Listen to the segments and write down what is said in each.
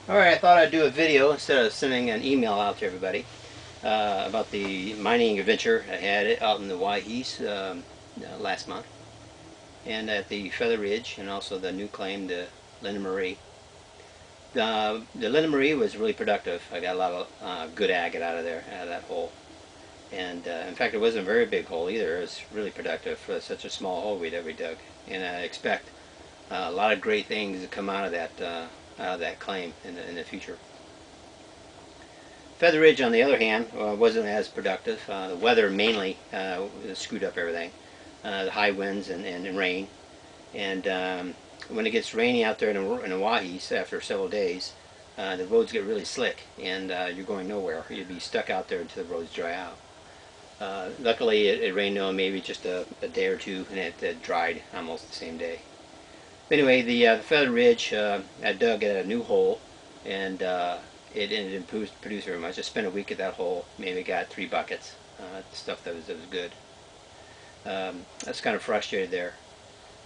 Alright, I thought I'd do a video instead of sending an email out to everybody about the mining adventure I had out in the Waihees last month, and at the Feather Ridge, and also the new claim, the Linda Marie. The Linda Marie was really productive. I got a lot of good agate out of there, out of that hole. And in fact, it wasn't a very big hole either. It was really productive for such a small hole we dug. And I expect a lot of great things to come out of that claim in the future. Feather Ridge, on the other hand, wasn't as productive. The weather mainly screwed up everything. The high winds and rain. And when it gets rainy out there in the Waihees after several days, the roads get really slick, and you're going nowhere. You'd be stuck out there until the roads dry out. Luckily, it rained on maybe just a day or two, and it dried almost the same day. But anyway, the Feather Ridge, I dug at a new hole, and it didn't produce very much. I spent a week at that hole, maybe got 3 buckets, stuff that was good. I was kind of frustrated there.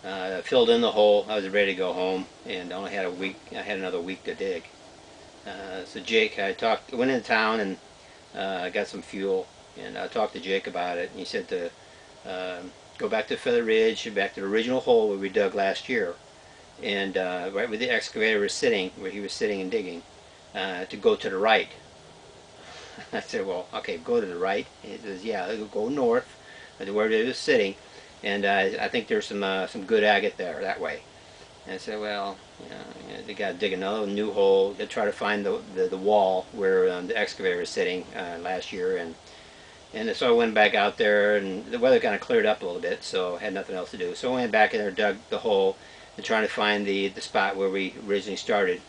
I filled in the hole. I was ready to go home, and only had a week. I had another week to dig. So Jake, went into town and got some fuel, and I talked to Jake about it. And he said to go back to Feather Ridge, back to the original hole where we dug last year, and right where the excavator was sitting, where he was sitting and digging, to go to the right. I said, well, okay, go to the right. He says, yeah, go north to where it was sitting, and I think there's some good agate there that way. And I said, well, they got to dig another new hole to try to find the wall where the excavator was sitting last year, and so I went back out there, and the weather kind of cleared up a little bit, so I had nothing else to do. So I went back in there, dug the hole, and trying to find the spot where we originally started,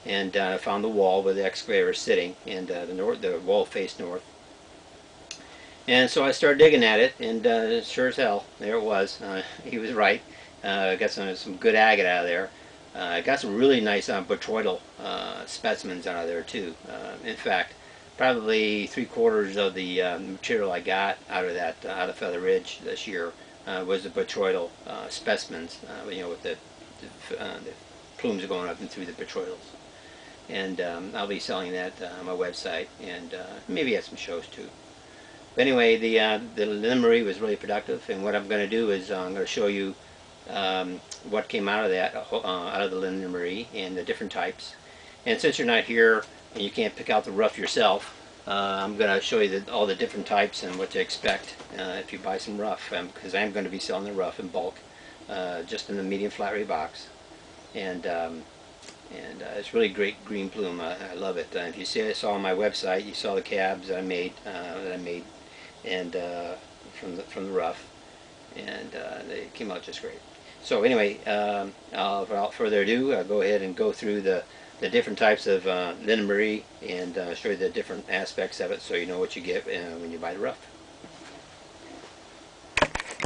and found the wall where the excavator was sitting, and the wall faced north. And so I started digging at it, and sure as hell, there it was. He was right. Got some good agate out of there. Got some really nice botryoidal specimens out of there too. In fact, probably 3/4 of the material I got out of Feather Ridge this year was the botryoidal specimens. With the plumes going up and through the botryoidals. And I'll be selling that on my website, and maybe at some shows too. But anyway, the Linda Marie was really productive, and what I'm going to do is I'm going to show you what came out of that, out of the Linda Marie, and the different types. And since you're not here and you can't pick out the rough yourself, I'm going to show you all the different types and what to expect if you buy some rough, because I'm going to be selling the rough in bulk, just in the medium flat rate box. And it's really great green plume. I love it. If you saw on my website, you saw the cabs that I made, and from the rough, and they came out just great. So anyway, without further ado, I'll go ahead and go through the different types of Linda Marie, and show you the different aspects of it, so you know what you get when you buy the rough.